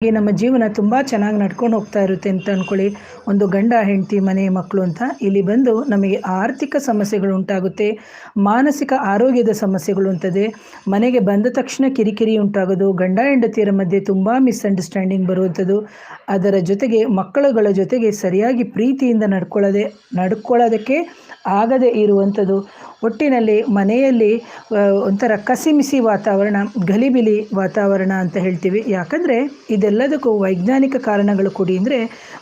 ನಮ್ಮ ಜೀವನ ತುಂಬ ಚೆನ್ನಾಗಿ ನಡ್ಕೊಂಡು ಹೋಗ್ತಾ ಇರುತ್ತೆ ಅಂತ ಅಂದ್ಕೊಳ್ಳಿ. ಒಂದು ಗಂಡ ಹೆಂಡತಿ ಮನೆ ಮಕ್ಕಳು ಅಂತ ಇಲ್ಲಿ ಬಂದು ನಮಗೆ ಆರ್ಥಿಕ ಸಮಸ್ಯೆಗಳು ಉಂಟಾಗುತ್ತೆ, ಮಾನಸಿಕ ಆರೋಗ್ಯದ ಸಮಸ್ಯೆಗಳು ಉಂಟದೆ. ಮನೆಗೆ ಬಂದ ತಕ್ಷಣ ಕಿರಿಕಿರಿ ಉಂಟಾಗೋದು, ಗಂಡ ಹೆಂಡತಿಯರ ಮಧ್ಯೆ ತುಂಬ ಮಿಸ್ಅಂಡರ್ಸ್ಟ್ಯಾಂಡಿಂಗ್ ಬರುವಂಥದ್ದು, ಅದರ ಜೊತೆಗೆ ಮಕ್ಕಳುಗಳ ಜೊತೆಗೆ ಸರಿಯಾಗಿ ಪ್ರೀತಿಯಿಂದ ನಡ್ಕೊಳ್ಳೋದಕ್ಕೆ ಆಗದೇ ಇರುವಂಥದ್ದು. ಒಟ್ಟಿನಲ್ಲಿ ಮನೆಯಲ್ಲಿ ಒಂಥರ ಕಸಿಮಿಸಿ ವಾತಾವರಣ, ಗಲಿಬಿಲಿ ವಾತಾವರಣ ಅಂತ ಹೇಳ್ತೀವಿ. ಯಾಕಂದರೆ ಇದೆಲ್ಲದಕ್ಕೂ ವೈಜ್ಞಾನಿಕ ಕಾರಣಗಳು ಕೊಡಿ ಅಂದರೆ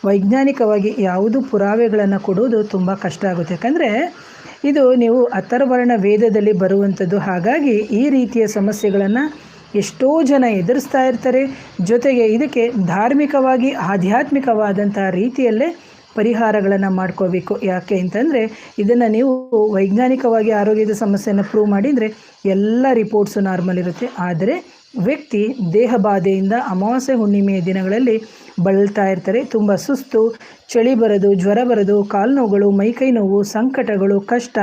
ವೈಜ್ಞಾನಿಕವಾಗಿ ಯಾವುದು ಪುರಾವೆಗಳನ್ನು ಕೊಡುವುದು ತುಂಬ ಕಷ್ಟ ಆಗುತ್ತೆ. ಯಾಕಂದರೆ ಇದು ನೀವು ಅಥರ್ವರ್ಣ ವೇದದಲ್ಲಿ ಬರುವಂಥದ್ದು. ಹಾಗಾಗಿ ಈ ರೀತಿಯ ಸಮಸ್ಯೆಗಳನ್ನು ಎಷ್ಟೋ ಜನ ಎದುರಿಸ್ತಾ ಇರ್ತಾರೆ. ಜೊತೆಗೆ ಇದಕ್ಕೆ ಧಾರ್ಮಿಕವಾಗಿ ಆಧ್ಯಾತ್ಮಿಕವಾದಂಥ ರೀತಿಯಲ್ಲೇ ಪರಿಹಾರಗಳನ್ನು ಮಾಡ್ಕೋಬೇಕು. ಯಾಕೆ ಅಂತಂದರೆ ಇದನ್ನು ನೀವು ವೈಜ್ಞಾನಿಕವಾಗಿ ಆರೋಗ್ಯದ ಸಮಸ್ಯೆಯನ್ನು ಪ್ರೂವ್ ಮಾಡಿದರೆ ಎಲ್ಲ ರಿಪೋರ್ಟ್ಸು ನಾರ್ಮಲ್ ಇರುತ್ತೆ. ಆದರೆ ವ್ಯಕ್ತಿ ದೇಹ ಬಾಧೆಯಿಂದ ಅಮಾವಾಸ್ಯೆ ಹುಣ್ಣಿಮೆಯ ದಿನಗಳಲ್ಲಿ ಬಳಲ್ತಾ ಇರ್ತಾರೆ. ತುಂಬ ಸುಸ್ತು, ಚಳಿ ಬರೋದು, ಜ್ವರ ಬರೋದು, ಕಾಲು ನೋವುಗಳು, ಮೈಕೈ ನೋವು, ಸಂಕಟಗಳು, ಕಷ್ಟ,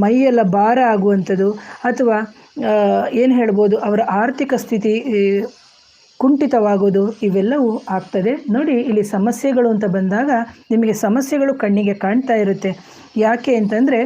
ಮೈಯೆಲ್ಲ ಭಾರ ಆಗುವಂಥದ್ದು, ಅಥವಾ ಏನು ಹೇಳ್ಬೋದು ಅವರ ಆರ್ಥಿಕ ಸ್ಥಿತಿ ಕುಂಠಿತವಾಗೋದು, ಇವೆಲ್ಲವೂ ಆಗ್ತದೆ. ನೋಡಿ, ಇಲ್ಲಿ ಸಮಸ್ಯೆಗಳು ಅಂತ ಬಂದಾಗ ನಿಮಗೆ ಸಮಸ್ಯೆಗಳು ಕಣ್ಣಿಗೆ ಕಾಣ್ತಾ ಇರುತ್ತೆ. ಯಾಕೆ ಅಂತಂದರೆ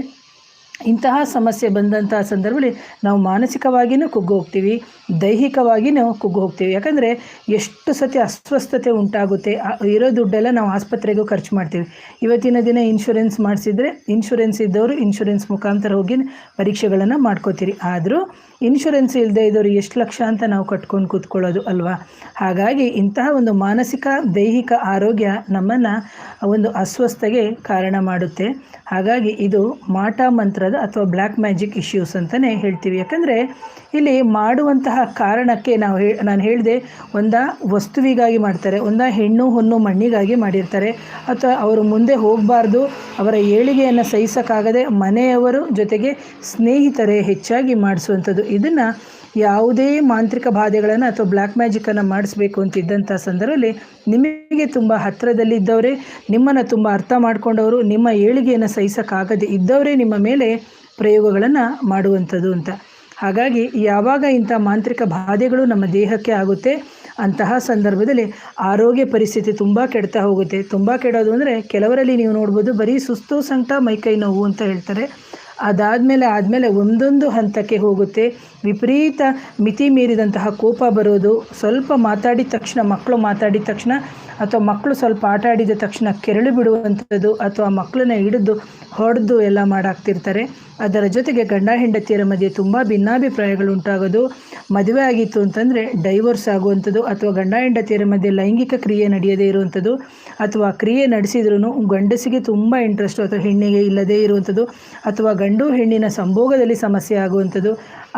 ಇಂತಹ ಸಮಸ್ಯೆ ಬಂದಂತಹ ಸಂದರ್ಭದಲ್ಲಿ ನಾವು ಮಾನಸಿಕವಾಗಿಯೂ ಕುಗ್ಗು ಹೋಗ್ತೀವಿ, ದೈಹಿಕವಾಗಿಯೂ ಕುಗ್ಗು ಹೋಗ್ತೀವಿ. ಯಾಕಂದರೆ ಎಷ್ಟು ಸತಿ ಅಸ್ವಸ್ಥತೆ ಉಂಟಾಗುತ್ತೆ. ಇರೋ ದುಡ್ಡೆಲ್ಲ ನಾವು ಆಸ್ಪತ್ರೆಗೂ ಖರ್ಚು ಮಾಡ್ತೀವಿ. ಇವತ್ತಿನ ದಿನ ಇನ್ಶೂರೆನ್ಸ್ ಮಾಡಿಸಿದರೆ ಇನ್ಶೂರೆನ್ಸ್ ಇದ್ದವರು ಇನ್ಶೂರೆನ್ಸ್ ಮುಖಾಂತರ ಹೋಗಿ ಪರೀಕ್ಷೆಗಳನ್ನು ಮಾಡ್ಕೋತೀರಿ. ಆದರೂ ಇನ್ಶೂರೆನ್ಸ್ ಇಲ್ಲದೆ ಇದ್ದವರು ಎಷ್ಟು ಲಕ್ಷ ಅಂತ ನಾವು ಕಟ್ಕೊಂಡು ಕೂತ್ಕೊಳ್ಳೋದು ಅಲ್ವಾ. ಹಾಗಾಗಿ ಇಂತಹ ಒಂದು ಮಾನಸಿಕ ದೈಹಿಕ ಆರೋಗ್ಯ ನಮ್ಮನ್ನು ಒಂದು ಅಸ್ವಸ್ಥತೆಗೆ ಕಾರಣ ಮಾಡುತ್ತೆ. ಹಾಗಾಗಿ ಇದು ಮಾಟ ಮಂತ್ರದ ಅಥವಾ ಬ್ಲ್ಯಾಕ್ ಮ್ಯಾಜಿಕ್ ಇಶ್ಯೂಸ್ ಅಂತಲೇ ಹೇಳ್ತೀವಿ. ಯಾಕಂದರೆ ಇಲ್ಲಿ ಮಾಡುವಂತಹ ಕಾರಣಕ್ಕೆ ನಾನು ಹೇಳಿದೆ, ಒಂದ ವಸ್ತುವಿಗಾಗಿ ಮಾಡ್ತಾರೆ, ಹೆಣ್ಣು ಹೊನ್ನು ಮಣ್ಣಿಗಾಗಿ ಮಾಡಿರ್ತಾರೆ, ಅಥವಾ ಅವರು ಮುಂದೆ ಹೋಗಬಾರ್ದು, ಅವರ ಏಳಿಗೆಯನ್ನು ಸಹಿಸೋಕ್ಕಾಗದೆ ಮನೆಯವರು ಜೊತೆಗೆ ಸ್ನೇಹಿತರೇ ಹೆಚ್ಚಾಗಿ ಮಾಡಿಸುವಂಥದ್ದು. ಇದನ್ನು ಯಾವುದೇ ಮಾಂತ್ರಿಕ ಬಾಧೆಗಳನ್ನು ಅಥವಾ ಬ್ಲ್ಯಾಕ್ ಮ್ಯಾಜಿಕನ್ನು ಮಾಡಿಸ್ಬೇಕು ಅಂತಿದ್ದಂಥ ಸಂದರ್ಭದಲ್ಲಿ ನಿಮಗೆ ತುಂಬ ಹತ್ತಿರದಲ್ಲಿದ್ದವರೇ, ನಿಮ್ಮನ್ನು ತುಂಬ ಅರ್ಥ ಮಾಡ್ಕೊಂಡವರು, ನಿಮ್ಮ ಏಳಿಗೆಯನ್ನು ಸಹಿಸೋಕ್ಕಾಗದೆ ಇದ್ದವರೇ ನಿಮ್ಮ ಮೇಲೆ ಪ್ರಯೋಗಗಳನ್ನು ಮಾಡುವಂಥದ್ದು ಅಂತ. ಹಾಗಾಗಿ ಯಾವಾಗ ಇಂಥ ಮಾಂತ್ರಿಕ ಬಾಧೆಗಳು ನಮ್ಮ ದೇಹಕ್ಕೆ ಆಗುತ್ತೆ ಅಂತಹ ಸಂದರ್ಭದಲ್ಲಿ ಆರೋಗ್ಯ ಪರಿಸ್ಥಿತಿ ತುಂಬ ಕೆಡ್ತಾ ಹೋಗುತ್ತೆ. ತುಂಬ ಕೆಡೋದು ಅಂದರೆ ಕೆಲವರಲ್ಲಿ ನೀವು ನೋಡ್ಬೋದು ಬರೀ ಸುಸ್ತು, ಸಂಕಟ, ಮೈಕೈ ನೋವು ಅಂತ ಹೇಳ್ತಾರೆ. ಆದಮೇಲೆ ಒಂದೊಂದು ಹಂತಕ್ಕೆ ಹೋಗುತ್ತೆ. ವಿಪರೀತ ಮಿತಿ ಮೀರಿದಂತಹ ಕೋಪ ಬರೋದು, ಸ್ವಲ್ಪ ಮಾತಾಡಿದ ತಕ್ಷಣ ಅಥವಾ ಮಕ್ಕಳು ಸ್ವಲ್ಪ ಆಟ ಆಡಿದ ತಕ್ಷಣ ಕೆರಳು ಬಿಡುವಂಥದ್ದು, ಅಥವಾ ಮಕ್ಕಳನ್ನ ಹಿಡಿದು ಹೊಡೆದು ಎಲ್ಲ ಮಾಡಾಕ್ತಿರ್ತಾರೆ. ಅದರ ಜೊತೆಗೆ ಗಂಡ ಹೆಂಡತಿಯರ ಮಧ್ಯೆ ತುಂಬ ಭಿನ್ನಾಭಿಪ್ರಾಯಗಳು ಉಂಟಾಗೋದು, ಮದುವೆ ಆಗಿತ್ತು ಅಂತಂದರೆ ಡೈವೋರ್ಸ್ ಆಗುವಂಥದ್ದು, ಅಥವಾ ಗಂಡ ಹೆಂಡತಿಯರ ಮಧ್ಯೆ ಲೈಂಗಿಕ ಕ್ರಿಯೆ ನಡೆಯದೇ ಇರುವಂಥದ್ದು, ಅಥವಾ ಕ್ರಿಯೆ ನಡೆಸಿದ್ರೂ ಗಂಡಸಿಗೆ ತುಂಬ ಇಂಟ್ರೆಸ್ಟು ಅಥವಾ ಹೆಣ್ಣಿಗೆ ಇಲ್ಲದೇ ಇರುವಂಥದ್ದು, ಅಥವಾ ಗಂಡು ಹೆಣ್ಣಿನ ಸಂಭೋಗದಲ್ಲಿ ಸಮಸ್ಯೆ ಆಗುವಂಥದ್ದು,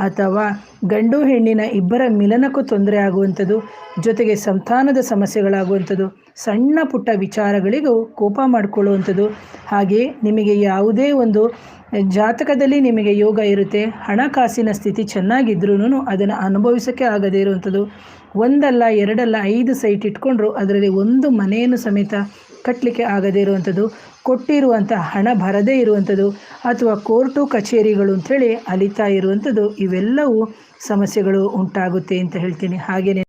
ಅಥವಾ ಗಂಡು ಹೆಣ್ಣಿನ ಇಬ್ಬರ ಮಿಲನಕ್ಕೂ ತೊಂದರೆ ಆಗುವಂಥದ್ದು, ಜೊತೆಗೆ ಸಂತಾನದ ಸಮಸ್ಯೆಗಳಾಗುವಂಥದ್ದು, ಸಣ್ಣ ಪುಟ್ಟ ವಿಚಾರಗಳಿಗೂ ಕೋಪ ಮಾಡಿಕೊಳ್ಳುವಂಥದ್ದು. ಹಾಗೆ ನಿಮಗೆ ಯಾವುದೇ ಒಂದು ಜಾತಕದಲ್ಲಿ ನಿಮಗೆ ಯೋಗ ಇರುತ್ತೆ, ಹಣಕಾಸಿನ ಸ್ಥಿತಿ ಚೆನ್ನಾಗಿದ್ರೂ ಅದನ್ನು ಅನುಭವಿಸೋಕ್ಕೆ ಆಗದೇ ಇರುವಂಥದ್ದು, ಒಂದಲ್ಲ ಎರಡಲ್ಲ 5 ಸೈಟ್ ಇಟ್ಕೊಂಡ್ರು ಅದರಲ್ಲಿ ಒಂದು ಮನೆಯನ್ನು ಸಮೇತ ಕಟ್ಟಲಿಕ್ಕೆ ಆಗದೇ ಇರುವಂಥದ್ದು, ಕೊಟ್ಟಿರುವಂಥ ಹಣ ಬರದೇ ಇರುವಂಥದ್ದು, ಅಥವಾ ಕೋರ್ಟು ಕಚೇರಿಗಳು ಅಂಥೇಳಿ ಅಲಿತಾ ಇರುವಂಥದ್ದು, ಇವೆಲ್ಲವೂ ಸಮಸ್ಯೆಗಳು ಉಂಟಾಗುತ್ತೆ ಅಂತ ಹೇಳ್ತೀನಿ. ಹಾಗೆಯೇ